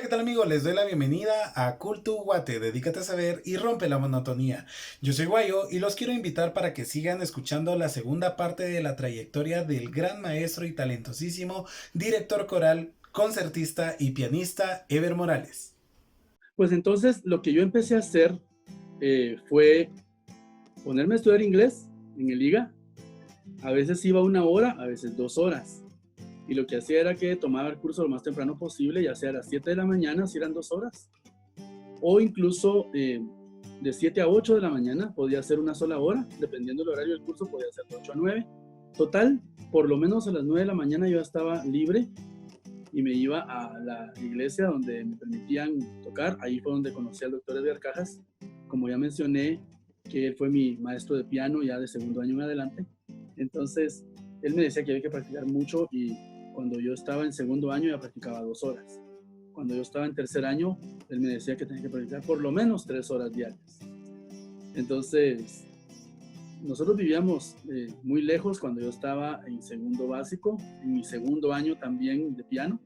¿qué tal amigos? Les doy la bienvenida a Cultu Guate, dedícate a saber y rompe la monotonía. Yo soy Guayo y los quiero invitar para que sigan escuchando la segunda parte de la trayectoria del gran maestro y talentosísimo director coral, concertista y pianista Ever Morales. Pues entonces lo que yo empecé a hacer fue ponerme a estudiar inglés en el IGA. A veces iba 1 hora, a veces 2 horas. Y lo que hacía era que tomaba el curso lo más temprano posible, ya sea a las 7 de la mañana, si eran 2 horas. O incluso de 7 a 8 de la mañana podía ser una sola hora, dependiendo del horario del curso, podía ser de 8 a 9. Total, por lo menos a las 9 de la mañana yo estaba libre y me iba a la iglesia donde me permitían tocar. Ahí fue donde conocí al doctor Edgar Cajas. Como ya mencioné, que él fue mi maestro de piano ya de segundo año en adelante. Entonces, él me decía que había que practicar mucho y cuando yo estaba en segundo año ya practicaba 2 horas. Cuando yo estaba en tercer año, él me decía que tenía que practicar por lo menos 3 horas diarias. Entonces, nosotros vivíamos muy lejos cuando yo estaba en segundo básico, en mi segundo año también de piano.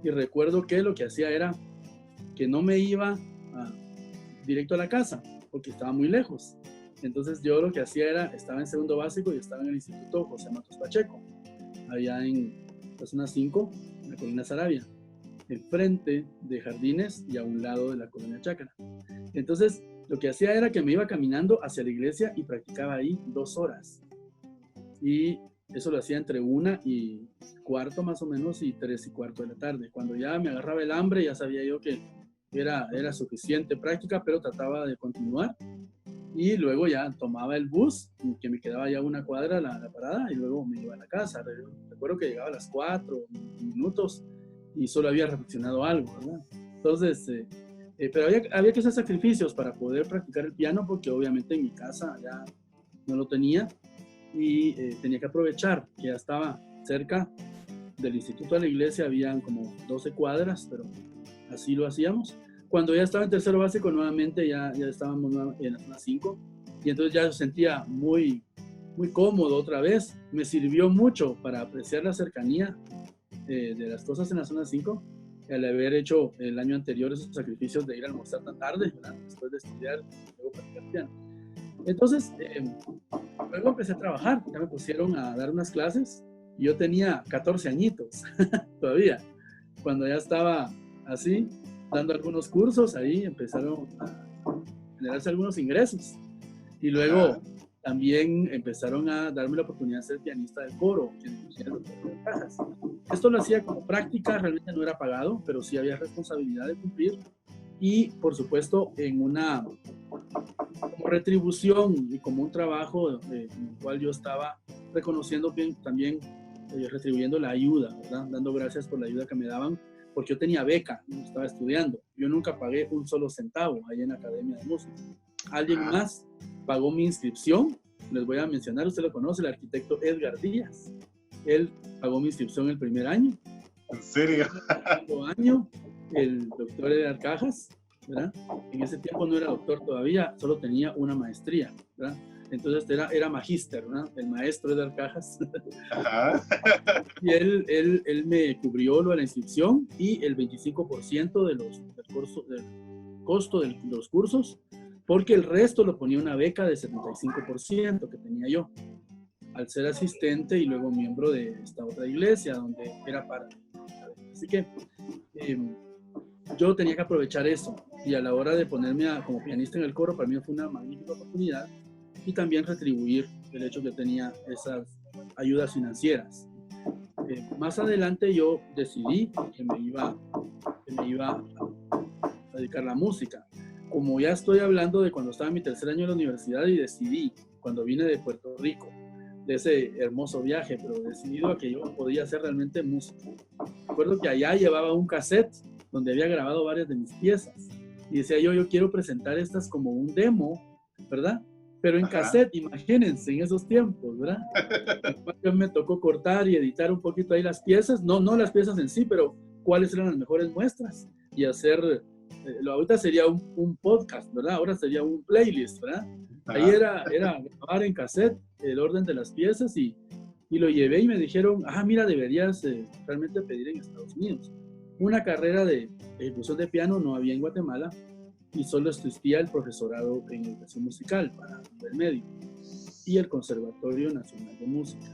Y recuerdo que lo que hacía era que no me iba directo a la casa, porque estaba muy lejos. Entonces yo lo que hacía era, estaba en segundo básico y estaba en el Instituto José Matos Pacheco, allá en la zona 5, en la colonia Saravia, enfrente de Jardines y a un lado de la colonia Chácara. Entonces lo que hacía era que me iba caminando hacia la iglesia y practicaba ahí 2 horas. Y eso lo hacía entre 1:15 más o menos y 3:15 de la tarde. Cuando ya me agarraba el hambre, ya sabía yo que era suficiente práctica, pero trataba de continuar. Y luego ya tomaba el bus, que me quedaba ya 1 cuadra la parada, y luego me iba a la casa. Recuerdo que llegaba a las 4 minutos y solo había reflexionado algo, ¿verdad? Entonces, pero había que hacer sacrificios para poder practicar el piano, porque obviamente en mi casa ya no lo tenía y tenía que aprovechar que ya estaba cerca del instituto a la iglesia, habían como 12 cuadras, pero así lo hacíamos. Cuando ya estaba en tercero básico, nuevamente ya estábamos en la zona 5 y entonces ya se sentía muy, muy cómodo otra vez. Me sirvió mucho para apreciar la cercanía de las cosas en la zona 5, al haber hecho el año anterior esos sacrificios de ir a almorzar tan tarde, ¿verdad? Después de estudiar, luego practicar piano. Entonces, luego empecé a trabajar, ya me pusieron a dar unas clases y yo tenía 14 añitos todavía. Cuando ya estaba así, dando algunos cursos, ahí empezaron a generarse algunos ingresos. Y luego también empezaron a darme la oportunidad de ser pianista del coro, que era el doctor de Cajas. Esto lo hacía como práctica, realmente no era pagado, pero sí había responsabilidad de cumplir. Y por supuesto, en una como retribución y como un trabajo en el cual yo estaba reconociendo bien, también retribuyendo la ayuda, ¿verdad? Dando gracias por la ayuda que me daban, porque yo tenía beca, ¿no? Estaba estudiando. Yo nunca pagué un solo centavo ahí en la Academia de Música. Alguien más pagó mi inscripción, les voy a mencionar, usted lo conoce, el arquitecto Edgar Díaz. Él pagó mi inscripción el primer año. ¿En serio? El segundo año, el doctor Edgar Cajas, ¿verdad? En ese tiempo no era doctor todavía, solo tenía una maestría, ¿verdad? Entonces era magíster, ¿verdad? El maestro Edgar Cajas. Ajá. Y él me cubrió lo de la inscripción y el 25% del costo de los cursos, porque el resto lo ponía una beca de 75% que tenía yo, al ser asistente y luego miembro de esta otra iglesia, donde era para. Así que yo tenía que aprovechar eso, y a la hora de ponerme como pianista en el coro, para mí fue una magnífica oportunidad, y también retribuir el hecho que tenía esas ayudas financieras. Más adelante yo decidí que me iba a dedicar a la música. Como ya estoy hablando de cuando estaba en mi tercer año de la universidad, y decidí, cuando vine de Puerto Rico, de ese hermoso viaje, pero decidido a que yo podía hacer realmente música. Recuerdo que allá llevaba un cassette donde había grabado varias de mis piezas, y decía yo quiero presentar estas como un demo, ¿verdad? Pero en cassette, imagínense, en esos tiempos, ¿verdad? Entonces me tocó cortar y editar un poquito ahí las piezas, no las piezas en sí, pero cuáles eran las mejores muestras, y hacer, ahorita sería un podcast, ¿verdad? Ahora sería un playlist, ¿verdad? Ahí era grabar en cassette el orden de las piezas, y lo llevé y me dijeron, mira, deberías realmente pedir en Estados Unidos. Una carrera de ejecución de piano no había en Guatemala y solo existía el profesorado en educación musical para nivel medio y el Conservatorio Nacional de Música.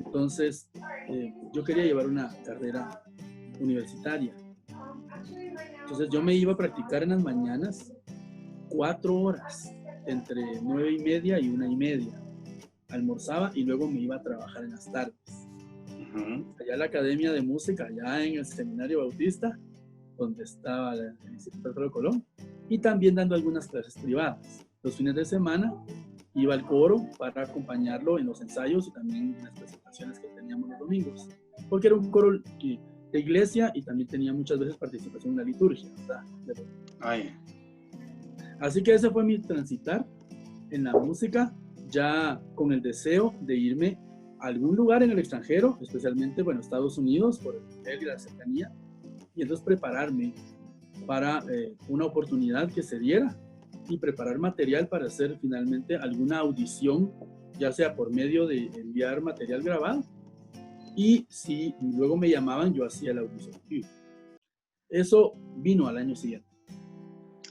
Entonces, yo quería llevar una carrera universitaria. Entonces, yo me iba a practicar en las mañanas 4 horas, entre 9:30 y 1:30. Almorzaba y luego me iba a trabajar en las tardes. Allá en la Academia de Música, allá en el Seminario Bautista, donde estaba el Instituto Alfredo Colón, y también dando algunas clases privadas. Los fines de semana iba al coro para acompañarlo en los ensayos y también en las presentaciones que teníamos los domingos, porque era un coro de iglesia y también tenía muchas veces participación en la liturgia, ¿verdad? Ay. Así que ese fue mi transitar en la música, ya con el deseo de irme a algún lugar en el extranjero, especialmente, bueno, Estados Unidos, por el nivel y la cercanía, y entonces prepararme para una oportunidad que se diera y preparar material para hacer finalmente alguna audición, ya sea por medio de enviar material grabado, y si luego me llamaban, yo hacía la audición. Eso vino al año siguiente.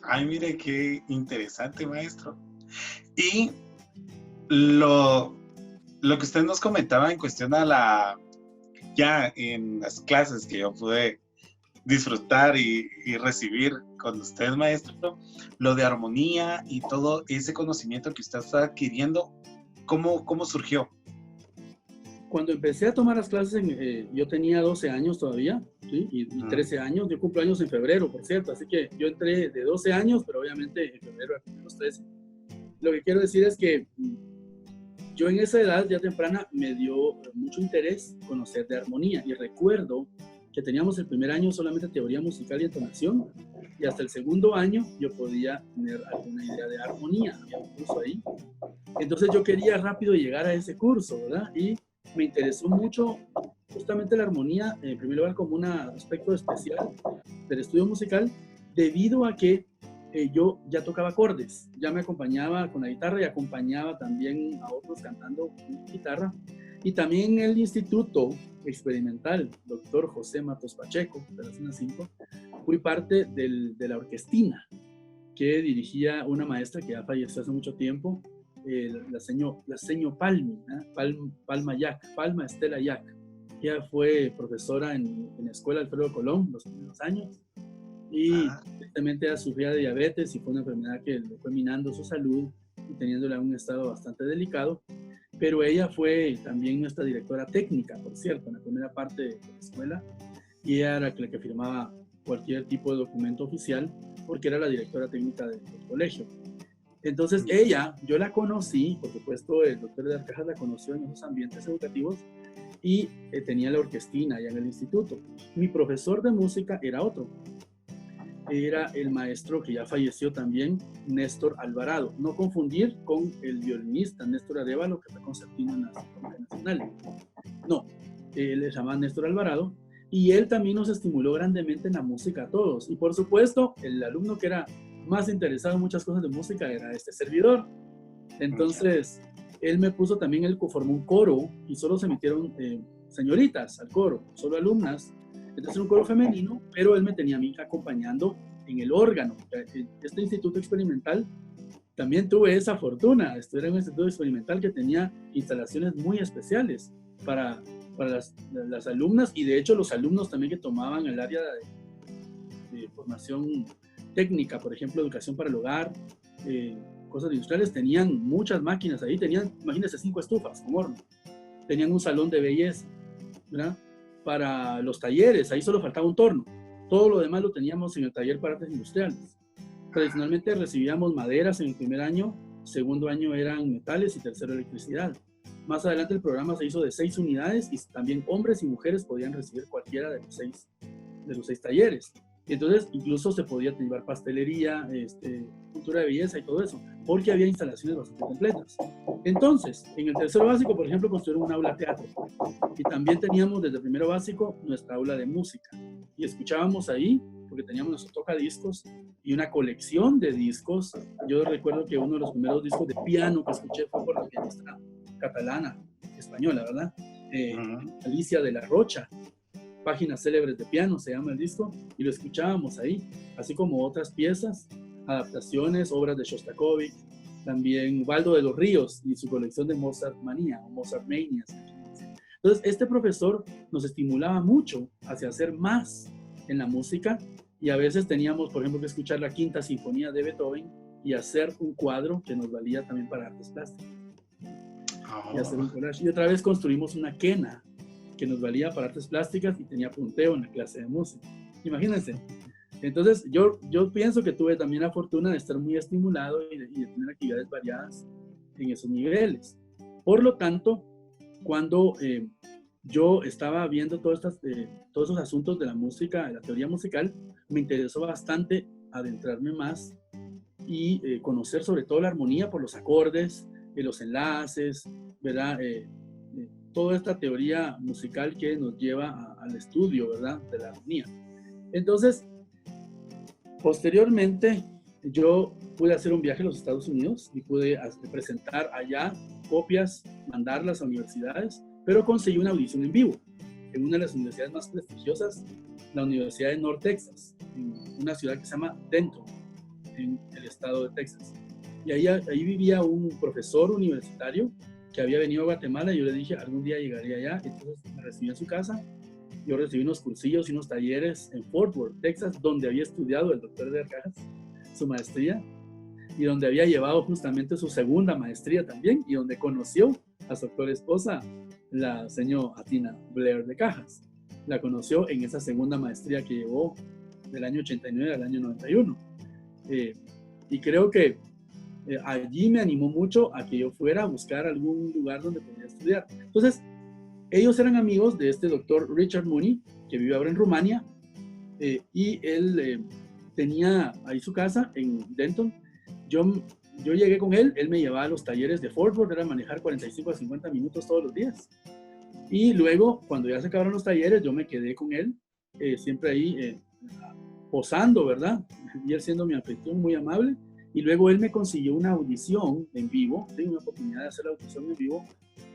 Ay, mire qué interesante, maestro. Y lo que usted nos comentaba en cuestión ya en las clases que yo pude disfrutar y recibir con usted, maestro, lo de armonía y todo ese conocimiento que usted está adquiriendo, ¿cómo surgió? Cuando empecé a tomar las clases, yo tenía 12 años todavía, ¿sí? y 13 años, yo cumplo años en febrero, por cierto, así que yo entré de 12 años, pero obviamente en febrero a los 13. Lo que quiero decir es que yo en esa edad ya temprana me dio mucho interés conocer de armonía, y recuerdo que teníamos el primer año solamente teoría musical y entonación, y hasta el segundo año yo podía tener alguna idea de armonía, había un curso ahí. Entonces yo quería rápido llegar a ese curso, ¿verdad? Y me interesó mucho justamente la armonía, en primer lugar como un aspecto especial del estudio musical, debido a que yo ya tocaba acordes, ya me acompañaba con la guitarra y acompañaba también a otros cantando con guitarra. Y también en el Instituto Experimental Dr. José Matos Pacheco, de la Zona 5, fui parte de la orquestina que dirigía una maestra que ya falleció hace mucho tiempo, la seño Palmi, Palma Estela Yac. Ella fue profesora en la Escuela Alfredo Colón los primeros años y tristemente ella sufría de diabetes y fue una enfermedad que le fue minando su salud y teniéndola en un estado bastante delicado. Pero ella fue también nuestra directora técnica, por cierto, en la primera parte de la escuela, y ella era la que firmaba cualquier tipo de documento oficial porque era la directora técnica del colegio. Entonces ella, yo la conocí, por supuesto el doctor de Arcajas la conoció en esos ambientes educativos y tenía la orquestina allá en el instituto. Mi profesor de música era otro, era el maestro que ya falleció también, Néstor Alvarado. No confundir con el violinista Néstor Arevalo, que fue concertino en la Sinfónica Nacional. No, él se llama Néstor Alvarado y él también nos estimuló grandemente en la música a todos. Y por supuesto, el alumno que era más interesado en muchas cosas de música era este servidor. Entonces, él me puso también, él formó un coro y solo se metieron señoritas al coro, solo alumnas. Entonces era un coro femenino, pero él me tenía a mí acompañando en el órgano. Este instituto experimental, también tuve esa fortuna. Estuve en un instituto experimental que tenía instalaciones muy especiales para las alumnas, y de hecho los alumnos también que tomaban el área de formación técnica, por ejemplo, educación para el hogar, cosas industriales, tenían muchas máquinas ahí. Tenían, imagínense, 5 estufas con horno. Tenían un salón de belleza, ¿verdad? Para los talleres, ahí solo faltaba un torno. Todo lo demás lo teníamos en el taller para artes industriales. Tradicionalmente recibíamos maderas en el primer año, segundo año eran metales y tercero electricidad. Más adelante el programa se hizo de 6 unidades y también hombres y mujeres podían recibir cualquiera de los 6 talleres. Entonces incluso se podía llevar pastelería, cultura de belleza y todo eso, porque había instalaciones bastante completas. Entonces, en el tercero básico, por ejemplo, construyeron un aula de teatro. Y también teníamos desde el primero básico nuestra aula de música. Y escuchábamos ahí, porque teníamos nuestro tocadiscos y una colección de discos. Yo recuerdo que uno de los primeros discos de piano que escuché fue por la pianista catalana, española, ¿verdad? Alicia de la Rocha. Páginas Célebres de Piano, se llama el disco, y lo escuchábamos ahí, así como otras piezas, adaptaciones, obras de Shostakovich, también Waldo de los Ríos y su colección de Mozart Manía, o Mozart Manias. Entonces, este profesor nos estimulaba mucho hacia hacer más en la música, y a veces teníamos, por ejemplo, que escuchar la Quinta Sinfonía de Beethoven y hacer un cuadro que nos valía también para artes plásticas. Y hacer un collage. Y otra vez construimos una quena que nos valía para artes plásticas y tenía punteo en la clase de música. Imagínense. Entonces, yo pienso que tuve también la fortuna de estar muy estimulado y de tener actividades variadas en esos niveles. Por lo tanto, cuando yo estaba viendo todos esos asuntos de la música, de la teoría musical, me interesó bastante adentrarme más y conocer sobre todo la armonía por los acordes, los enlaces, ¿verdad? Toda esta teoría musical que nos lleva al estudio, ¿verdad? De la armonía. Entonces, posteriormente, yo pude hacer un viaje a los Estados Unidos y pude presentar allá copias, mandarlas a universidades, pero conseguí una audición en vivo en una de las universidades más prestigiosas, la Universidad de North Texas, en una ciudad que se llama Denton, en el estado de Texas. Y ahí vivía un profesor universitario que había venido a Guatemala y yo le dije, algún día llegaría allá. Entonces me recibió en su casa. Yo recibí unos cursillos y unos talleres en Fort Worth, Texas, donde había estudiado el doctor Edgar Cajas, su maestría, y donde había llevado justamente su segunda maestría también, y donde conoció a su actual esposa, la señora Atina Blair de Cajas. La conoció en esa segunda maestría que llevó del año 89 al año 91. Y creo que allí me animó mucho a que yo fuera a buscar algún lugar donde pudiera estudiar. Entonces, ellos eran amigos de este doctor Richard Mooney, que vive ahora en Rumania, y él tenía ahí su casa en Denton. Yo llegué con él, él me llevaba a los talleres de Fort Worth, era manejar 45 a 50 minutos todos los días. Y luego, cuando ya se acabaron los talleres, yo me quedé con él, siempre ahí posando, ¿verdad? Y él siendo mi anfitrión muy amable. Y luego él me consiguió una audición en vivo, tengo una oportunidad de hacer la audición en vivo,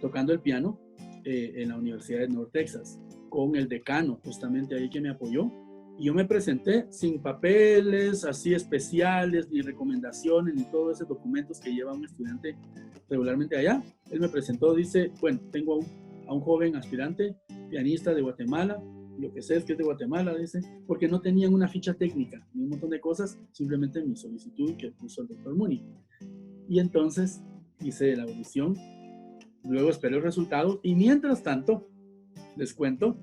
tocando el piano en la Universidad de North Texas, con el decano justamente ahí que me apoyó. Y yo me presenté sin papeles así especiales, ni recomendaciones, ni todos esos documentos que lleva un estudiante regularmente allá. Él me presentó, dice, bueno, tengo a un joven aspirante, pianista de Guatemala, lo que sé es que es de Guatemala, dice, porque no tenían una ficha técnica, ni un montón de cosas, simplemente mi solicitud que puso el doctor Mooney. Y entonces hice la audición, luego esperé los resultados, y mientras tanto, les cuento,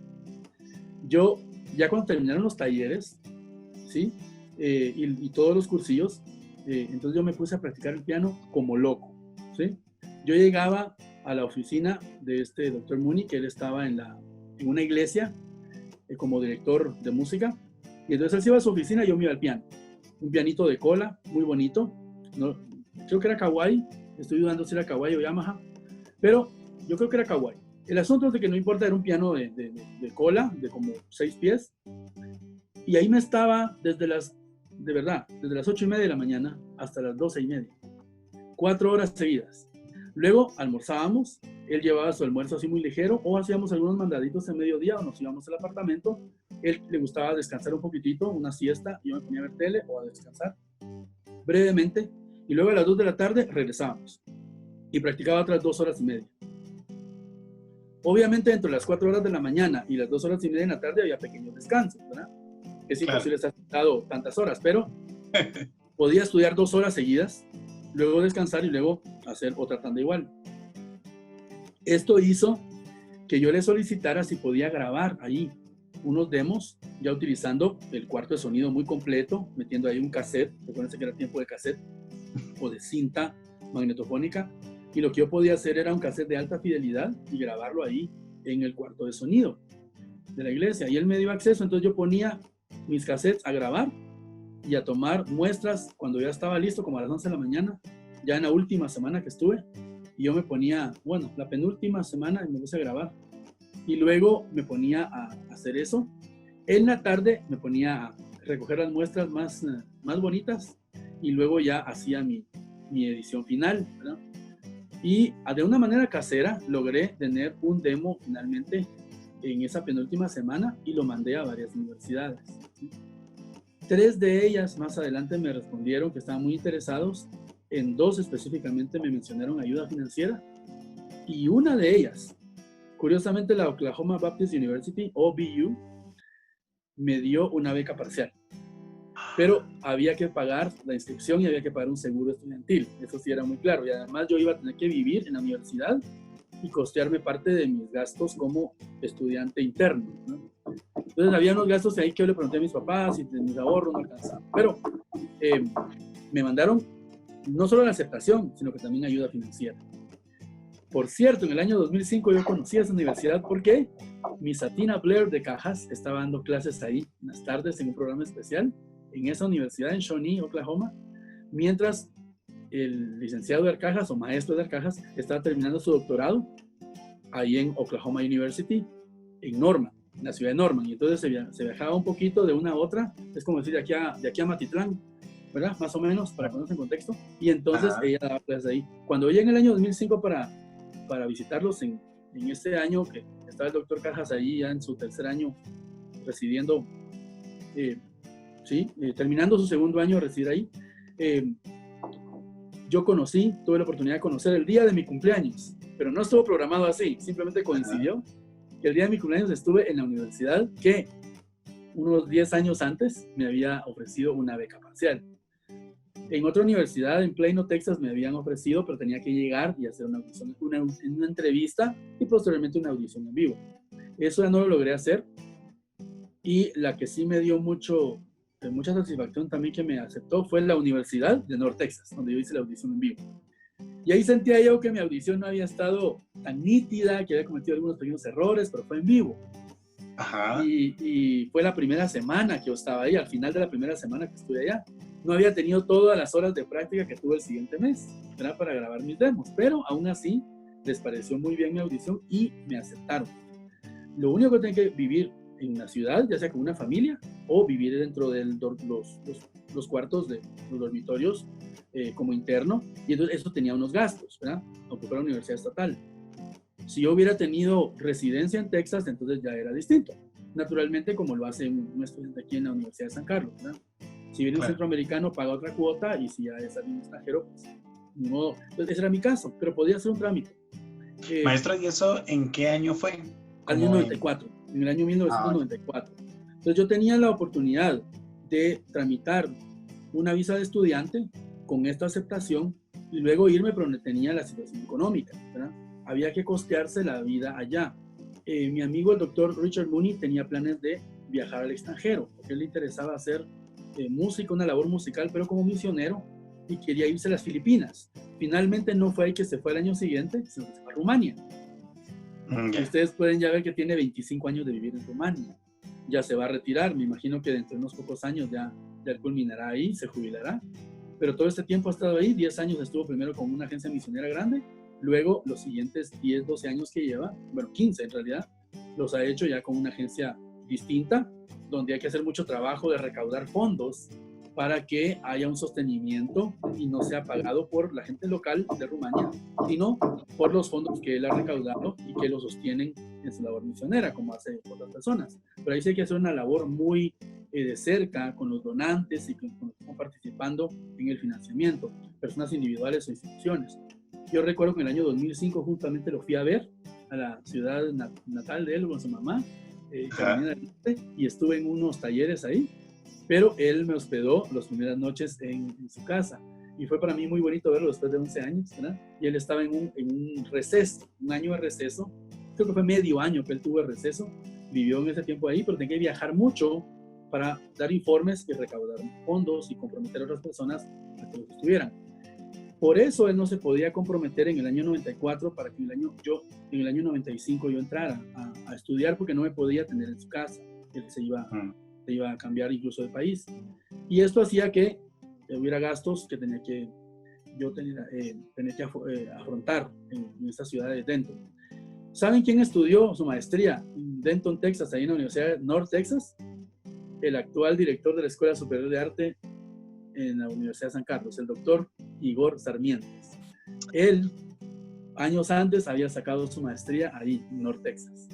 yo ya cuando terminaron los talleres, ¿sí? Y todos los cursillos, entonces yo me puse a practicar el piano como loco, ¿sí? Yo llegaba a la oficina de este doctor Mooney, que él estaba en una iglesia como director de música, y entonces él se iba a su oficina y yo me iba al piano. Un pianito de cola, muy bonito, ¿no? Creo que era Kawai, estoy dudando si era Kawai o Yamaha, pero yo creo que era Kawai. El asunto es de que no importa, era un piano de cola, de como 6 pies, y ahí me estaba desde las 8:30 de la mañana hasta las 12:30, 4 horas seguidas. Luego almorzábamos, él llevaba su almuerzo así muy ligero, o hacíamos algunos mandaditos en mediodía, o nos íbamos al apartamento. Él le gustaba descansar un poquitito, una siesta, yo me ponía a ver tele o a descansar brevemente, y luego a las 2 de la tarde regresábamos, y practicaba otras 2 horas y media. Obviamente entre las 4 horas de la mañana y las 2 horas y media de la tarde había pequeños descansos, ¿verdad? Es imposible estar sentado tantas horas, pero podía estudiar 2 horas seguidas, luego descansar y luego hacer otra tanda igual. Esto hizo que yo le solicitara si podía grabar ahí unos demos, ya utilizando el cuarto de sonido muy completo, metiendo ahí un cassette, recuerden que era tiempo de cassette, o de cinta magnetofónica, y lo que yo podía hacer era un cassette de alta fidelidad y grabarlo ahí en el cuarto de sonido de la iglesia, y él me dio acceso, entonces yo ponía mis cassettes a grabar y a tomar muestras cuando ya estaba listo, como a las 11 de la mañana, ya en la última semana que estuve, y yo me ponía, bueno, la penúltima semana me puse a grabar, y luego me ponía a hacer eso. En la tarde me ponía a recoger las muestras más bonitas, y luego ya hacía mi edición final, ¿verdad? Y de una manera casera logré tener un demo finalmente en esa penúltima semana y lo mandé a varias universidades, ¿sí? 3 de ellas más adelante me respondieron que estaban muy interesados. En 2 específicamente me mencionaron ayuda financiera. Y una de ellas, curiosamente la Oklahoma Baptist University, OBU, me dio una beca parcial. Pero había que pagar la inscripción y había que pagar un seguro estudiantil. Eso sí era muy claro. Y además yo iba a tener que vivir en la universidad y costearme parte de mis gastos como estudiante interno, ¿no? Entonces había unos gastos ahí que yo le pregunté a mis papás y de mis ahorros no alcanzaba. Pero me mandaron no solo la aceptación, sino que también ayuda financiera. Por cierto, en el año 2005 yo conocí a esa universidad porque mi Satina Blair de Cajas estaba dando clases ahí en las tardes en un programa especial en esa universidad en Shawnee, Oklahoma, mientras el licenciado de Arcajas o maestro de Arcajas estaba terminando su doctorado ahí en Oklahoma University, en Norman, en la ciudad de Norman. Y entonces se viajaba un poquito de una a otra, es como decir de aquí a Matitlán, ¿verdad? Más o menos, para ponerse en contexto. Y entonces ella daba clases ahí. Cuando llegué en el año 2005 para visitarlos en este año que estaba el doctor Cajas ahí ya en su tercer año residiendo, terminando su segundo año de residir ahí, yo tuve la oportunidad de conocer el día de mi cumpleaños, pero no estuvo programado así, simplemente coincidió que el día de mi cumpleaños estuve en la universidad que unos 10 años antes me había ofrecido una beca parcial. En otra universidad, en Plano, Texas, me habían ofrecido, pero tenía que llegar y hacer una audición, una entrevista y posteriormente una audición en vivo. Eso ya no lo logré hacer. Y la que sí me dio mucha satisfacción también que me aceptó fue la Universidad de North Texas, donde yo hice la audición en vivo. Y ahí sentía yo que mi audición no había estado tan nítida, que había cometido algunos pequeños errores, pero fue en vivo. Ajá. Y fue la primera semana que yo estaba ahí, al final de la primera semana que estuve allá. No había tenido todas las horas de práctica que tuve el siguiente mes, era para grabar mis demos, pero aún así les pareció muy bien mi audición y me aceptaron. Lo único que tenía que vivir en una ciudad, ya sea con una familia, o vivir dentro de los cuartos de los dormitorios como interno, y entonces eso tenía unos gastos, ¿verdad? Aunque fuera universidad estatal. Si yo hubiera tenido residencia en Texas, entonces ya era distinto. Naturalmente, como lo hace un estudiante aquí en la Universidad de San Carlos, ¿verdad? Si viene un centroamericano, paga otra cuota, y si ya es alguien extranjero, pues ni modo. Entonces, ese era mi caso, pero podía ser un trámite. Maestro, ¿y eso en qué año fue? Año 94, en el año 1994. Entonces yo tenía la oportunidad de tramitar una visa de estudiante con esta aceptación y luego irme, pero donde tenía la situación económica, ¿verdad? Había que costearse la vida allá. Mi amigo el doctor Richard Mooney tenía planes de viajar al extranjero, porque él le interesaba hacer música, una labor musical, pero como misionero, y quería irse a las Filipinas. Finalmente no fue ahí que se fue el año siguiente, sino que se fue a Rumania. Y ustedes pueden ya ver que tiene 25 años de vivir en Rumania. Ya se va a retirar, me imagino que dentro de unos pocos años ya culminará ahí, se jubilará. Pero todo este tiempo ha estado ahí, 10 años estuvo primero con una agencia misionera grande, luego los siguientes 10, 12 años que lleva, bueno, 15 en realidad, los ha hecho ya con una agencia distinta, donde hay que hacer mucho trabajo de recaudar fondos para que haya un sostenimiento y no sea pagado por la gente local de Rumania, sino por los fondos que él ha recaudado y que lo sostienen en su labor misionera, como hace otras personas. Pero ahí sí hay que hacer una labor muy de cerca con los donantes y con los que están participando en el financiamiento, personas individuales o instituciones. Yo recuerdo que en el año 2005 justamente lo fui a ver a la ciudad natal de él con su mamá, Carolina del Norte, y estuve en unos talleres ahí, pero él me hospedó las primeras noches en su casa y fue para mí muy bonito verlo después de 11 años, ¿verdad? Y él estaba en un receso, un año de receso, creo que fue medio año que él tuvo de receso, vivió en ese tiempo ahí, pero tenía que viajar mucho para dar informes y recaudar fondos y comprometer a otras personas a que los estuvieran. Por eso él no se podía comprometer en el año 94 para que en el año 95 yo entrara a estudiar, porque no me podía tener en su casa. Él se iba a cambiar incluso de país. Y esto hacía que hubiera gastos que tenía que afrontar en esta ciudad de Denton. ¿Saben quién estudió su maestría en Denton, Texas, ahí en la Universidad de North Texas? El actual director de la Escuela Superior de Arte en la Universidad de San Carlos, el doctor Igor Sarmientes. Él, años antes, había sacado su maestría ahí en North Texas.